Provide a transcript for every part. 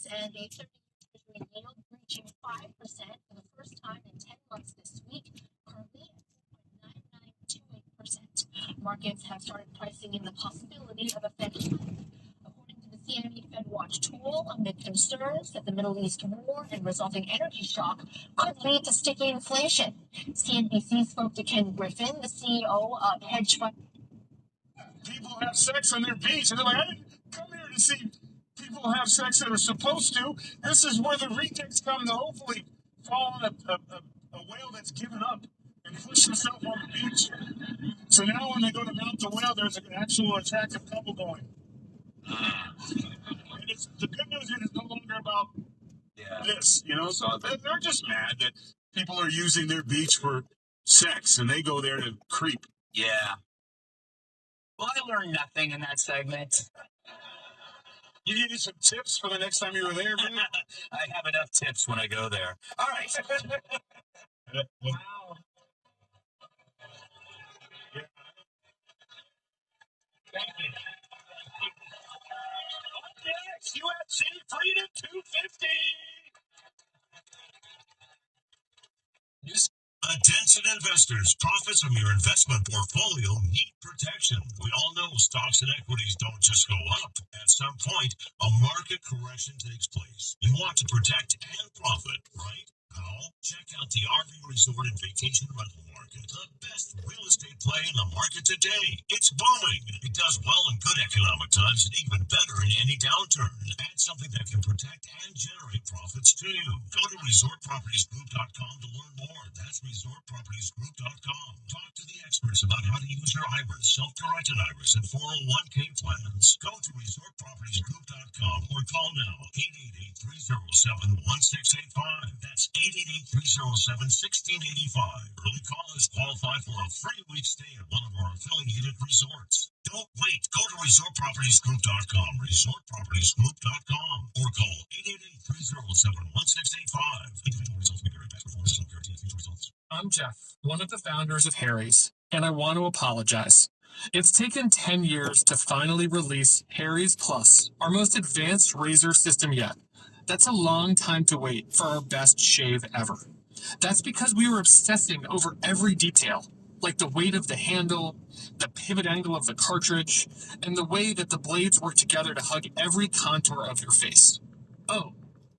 And a 30-year yield reaching 5% for the first time in 10 months this week, currently at 4.9928%. Markets have started pricing in the possibility of a Fed hike. According to the CME Fed Watch tool, amid concerns that the Middle East war and resulting energy shock could lead to sticky inflation. CNBC spoke to Ken Griffin, the CEO of hedge fund. People have sex on their beach, and they're like, I didn't come here to see people have sex that are supposed to. This is where the rejects come to hopefully fall on a whale that's given up and push himself on the beach. So now when they go to mount the whale, there's an actual attractive couple going. And the good news is it's no longer about this, So they're just mad that people are using their beach for sex, and they go there to creep. Yeah. Well, I learned nothing in that segment. You needed some tips for the next time you were there, man? I have enough tips when I go there. All right. Wow. Thank you. Yes, UFC Freedom 250. Attention investors, profits from your investment portfolio need protection. We all know stocks and equities don't just go up. At some point, a market correction takes place. You want to protect and profit, right? How? Check out the RV resort and vacation rental market. The best real estate play in the market today. It's booming. It does well in good economic times and even better in any downturn. Add something that can protect and generate profits too. Go to resortpropertiesgroup.com to learn more. That's resortpropertiesgroup.com. Talk to the experts about how to use your IRAs, self-directed IRAs, and 401k plans. Go to resortpropertiesgroup.com or call now 888-307-1685. That's 888-307-1685. Early callers qualify for a free week stay at one of our affiliated resorts. Don't wait. Go to resortpropertiesgroup.com, resortpropertiesgroup.com, or call 888-307-1685. Individual results may vary. Past performance does not guarantee future results. I'm Jeff, one of the founders of Harry's, and I want to apologize. It's taken 10 years to finally release Harry's Plus, our most advanced razor system yet. That's a long time to wait for our best shave ever. That's because we were obsessing over every detail, like the weight of the handle, the pivot angle of the cartridge, and the way that the blades work together to hug every contour of your face. Oh,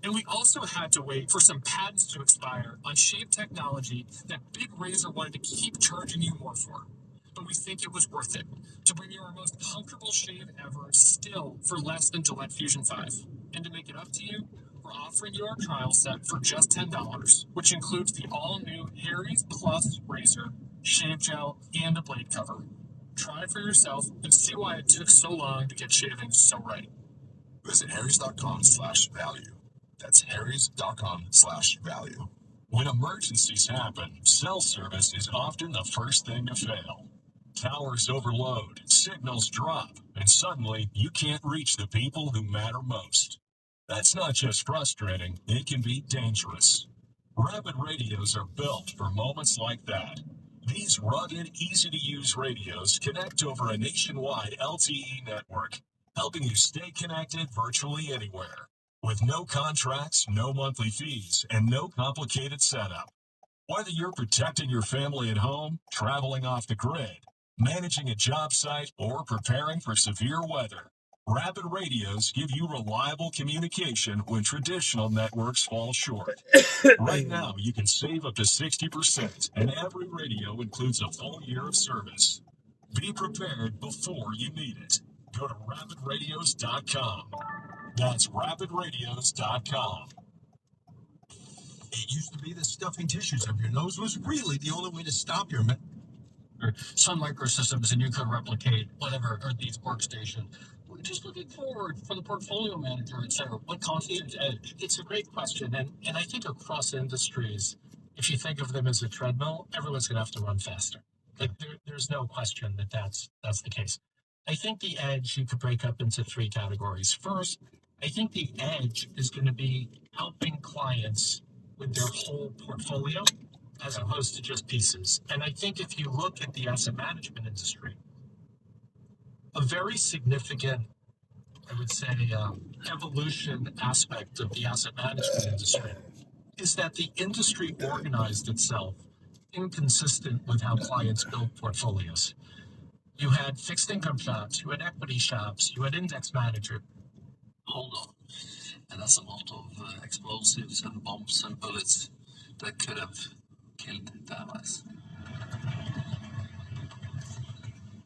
and we also had to wait for some patents to expire on shave technology that Big Razor wanted to keep charging you more for. But we think it was worth it to bring you our most comfortable shave ever still for less than Gillette Fusion 5. And to make it up to you, we're offering you our trial set for just $10, which includes the all-new Harry's Plus razor, shave gel, and a blade cover. Try it for yourself and see why it took so long to get shaving so right. Visit harrys.com/value. That's harrys.com/value. When emergencies happen, cell service is often the first thing to fail. Towers overload, signals drop, and suddenly you can't reach the people who matter most. That's not just frustrating, it can be dangerous. Rapid radios are built for moments like that. These rugged, easy-to-use radios connect over a nationwide LTE network, helping you stay connected virtually anywhere. With no contracts, no monthly fees, and no complicated setup. Whether you're protecting your family at home, traveling off the grid, managing a job site, or preparing for severe weather, Rapid radios give you reliable communication when traditional networks fall short. Right now, you can save up to 60%, and every radio includes a full year of service. Be prepared before you need it. Go to rapidradios.com. That's rapidradios.com. It used to be that stuffing tissues up your nose was really the only way to stop your or some microsystems, and you could replicate whatever, or these workstations. Just looking forward for the portfolio manager, et cetera, what constitutes edge? It's a great question, and I think across industries, if you think of them as a treadmill, everyone's going to have to run faster. Like there's no question that that's the case. I think the edge you could break up into three categories. First, I think the edge is going to be helping clients with their whole portfolio as opposed to just pieces. And I think if you look at the asset management industry, a very significant, I would say, evolution aspect of the asset management industry is that the industry organized itself inconsistent with how clients build portfolios. You had fixed income shops, you had equity shops, you had index managers. Hold on. And that's a lot of explosives and bombs and bullets that could have killed the allies.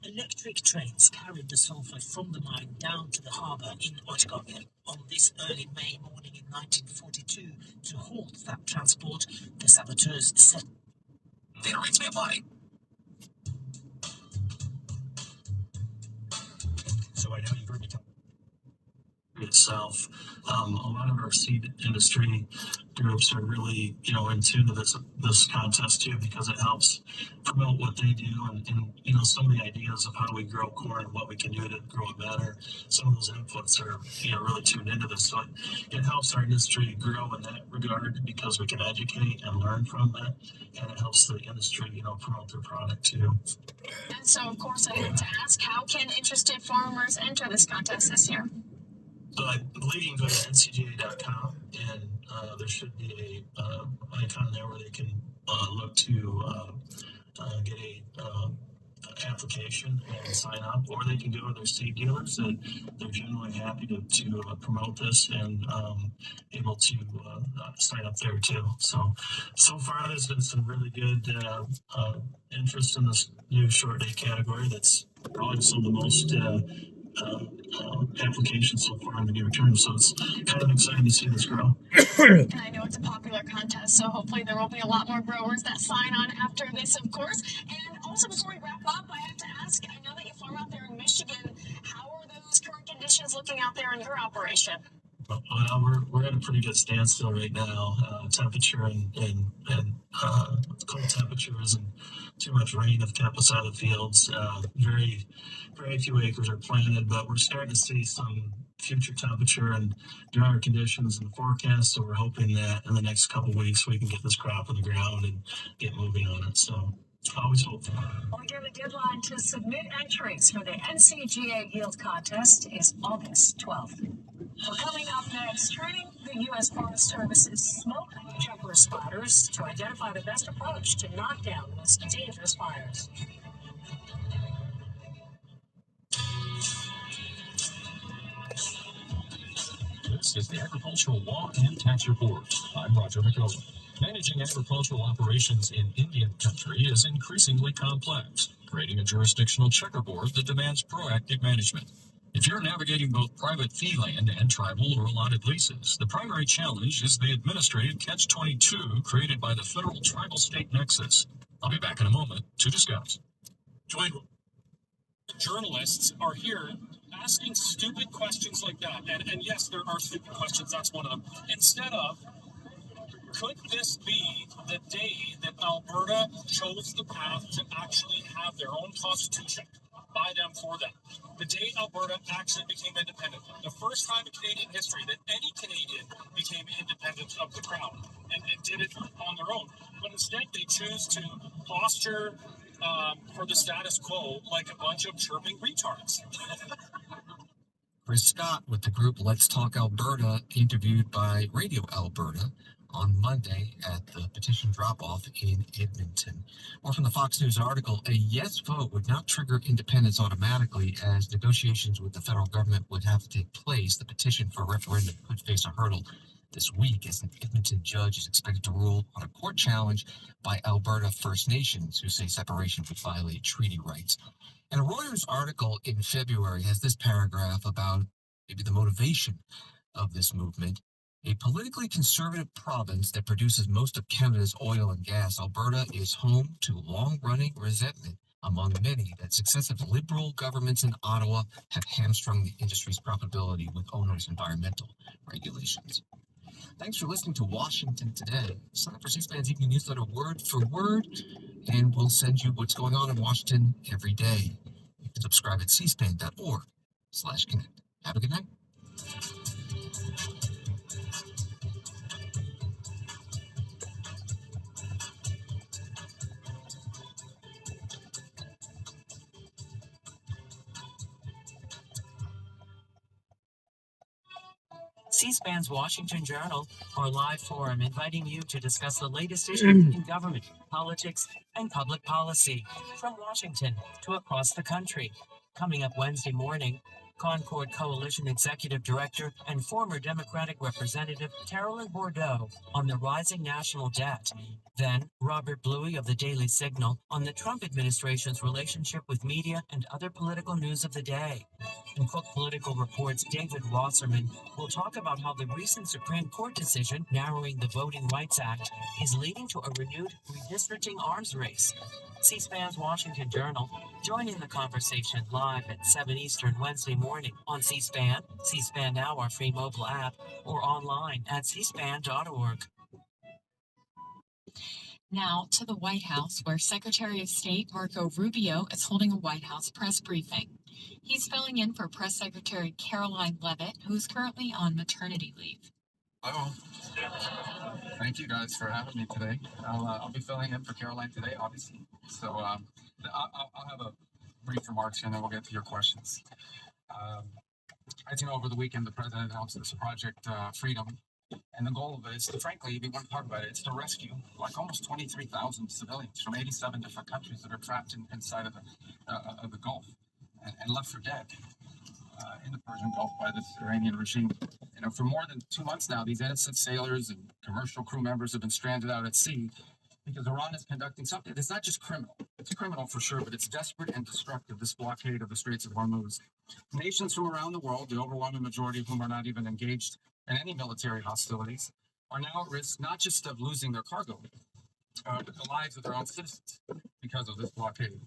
Electric trains carried the sulfur from the mine down to the harbour in Oshkosh on this early May morning in 1942. To halt that transport, the saboteurs set They reach me money. So I know you've heard me talk itself. A lot of our seed industry groups are really, in tune to this contest too, because it helps promote what they do and some of the ideas of how do we grow corn and what we can do to grow it better. Some of those inputs are, really tuned into this. So it helps our industry grow in that regard because we can educate and learn from that. And it helps the industry, promote their product too. And so, of course, I had to ask, how can interested farmers enter this contest this year? I believe you can go to ncga.com and there should be a icon there where they can look to get a application and sign up, or they can go to their seed dealers, and they're generally happy to promote this and able to sign up there too. So far there's been some really good interest in this new short day category. That's probably some of the most applications so far in the near term, so it's kind of exciting to see this grow. And I know it's a popular contest, so hopefully there will be a lot more growers that sign on after this, of course. And also, before we wrap up, I have to ask, I know that you farm out there in Michigan. How are those current conditions looking out there in your operation? Well, we're at a pretty good standstill right now. Temperature and cold temperatures and too much rain have kept us out of the fields. Very few acres are planted, but we're starting to see some future temperature and drier conditions in the forecast. So we're hoping that in the next couple of weeks we can get this crop in the ground and get moving on it. So always hopeful. Well, again, the deadline to submit entries for the NCGA Yield Contest is August 12th. Well, coming up next, training the U.S. Forest Service's smoke jumper spotters to identify the best approach to knock down the most dangerous fires. This is the Agricultural Law and Tax Report. I'm Roger McCullough. Managing agricultural operations in Indian country is increasingly complex, creating a jurisdictional checkerboard that demands proactive management. If you're navigating both private fee land and tribal or allotted leases, the primary challenge is the administrative catch-22 created by the federal tribal-state nexus. I'll be back in a moment to discuss. Journalists are here asking stupid questions like that. And yes, there are stupid questions. That's one of them. Instead of, could this be the day that Alberta chose the path to actually have their own constitution by them for them? The day Alberta actually became independent. The first time in Canadian history that any Canadian became independent of the crown and did it on their own. But instead they choose to posture for the status quo like a bunch of chirping retards. Chris Scott with the group Let's Talk Alberta, interviewed by Radio Alberta on Monday at the petition drop-off in Edmonton. More from the Fox News article, a yes vote would not trigger independence automatically as negotiations with the federal government would have to take place. The petition for a referendum could face a hurdle this week as an Edmonton judge is expected to rule on a court challenge by Alberta First Nations who say separation would violate treaty rights. And a Reuters article in February has this paragraph about maybe the motivation of this movement. A politically conservative province that produces most of Canada's oil and gas, Alberta is home to long-running resentment among many that successive liberal governments in Ottawa have hamstrung the industry's profitability with onerous environmental regulations. Thanks for listening to Washington Today. Sign up for C-SPAN's evening newsletter word for word, and we'll send you what's going on in Washington every day. You can subscribe at cspan.org/connect. Have a good night. C-SPAN's Washington Journal, our live forum inviting you to discuss the latest issues in government, politics, and public policy from Washington to across the country. Coming up Wednesday morning, Concord Coalition Executive Director and former Democratic Representative Carolyn Bourdeaux on the rising national debt. Then, Robert Bluey of the Daily Signal on the Trump administration's relationship with media and other political news of the day. In Cook Political Report's David Wasserman will talk about how the recent Supreme Court decision narrowing the Voting Rights Act is leading to a renewed redistricting arms race. C-SPAN's Washington Journal. Join in the conversation live at 7 Eastern Wednesday morning on C-SPAN, C-SPAN Now, our free mobile app, or online at cspan.org. Now to the White House, where Secretary of State Marco Rubio is holding a White House press briefing. He's filling in for Press Secretary Caroline Leavitt, who is currently on maternity leave. Hello. Thank you guys for having me today. I'll be filling in for Caroline today, obviously. So I'll have a brief remarks and then we'll get to your questions. As you know, over the weekend, the president announced this Project Freedom. And the goal of it is to, frankly, if you want to talk about it, it's to rescue like almost 23,000 civilians from 87 different countries that are trapped inside of the Gulf and left for dead in the Persian Gulf by this Iranian regime. You know, for more than 2 months now, these innocent sailors and commercial crew members have been stranded out at sea because Iran is conducting something that's not just criminal. It's criminal for sure, but it's desperate and destructive, this blockade of the Straits of Hormuz. Nations from around the world, the overwhelming majority of whom are not even engaged in any military hostilities, are now at risk not just of losing their cargo, but the lives of their own citizens because of this blockade.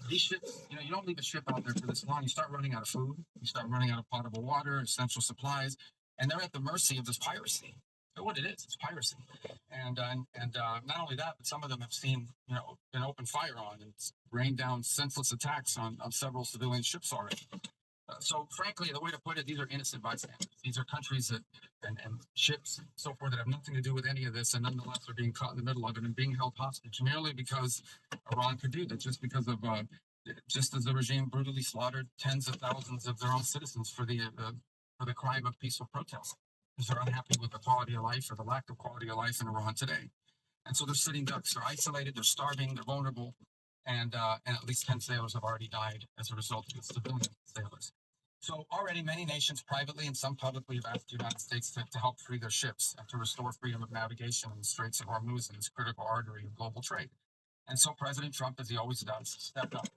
These ships, you know, you don't leave a ship out there for this long. You start running out of food, you start running out of potable water, essential supplies, and they're at the mercy of this piracy. So what it is, it's piracy. And not only that, but some of them have seen, you know, an open fire on and rained down senseless attacks on several civilian ships already. So frankly, the way to put it, these are innocent bystanders. These are countries that and ships and so forth that have nothing to do with any of this, and nonetheless are being caught in the middle of it and being held hostage merely because Iran could do that, just because of just as the regime brutally slaughtered tens of thousands of their own citizens for the crime of peaceful protest, because they're unhappy with the quality of life or the lack of quality of life in Iran today. And so they're sitting ducks. They're isolated. They're starving. They're vulnerable. And at least 10 sailors have already died as a result of the civilian sailors. So already many nations privately and some publicly have asked the United States to help free their ships and to restore freedom of navigation in the Straits of Hormuz and this critical artery of global trade. And so President Trump, as he always does, stepped up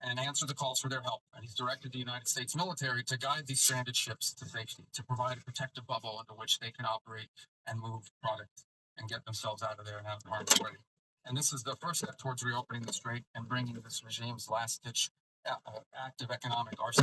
and answered the calls for their help. And he's directed the United States military to guide these stranded ships to safety, to provide a protective bubble into which they can operate and move product and get themselves out of there and out of harm's way. And this is the first step towards reopening the strait and bringing this regime's last-ditch act of economic arsenal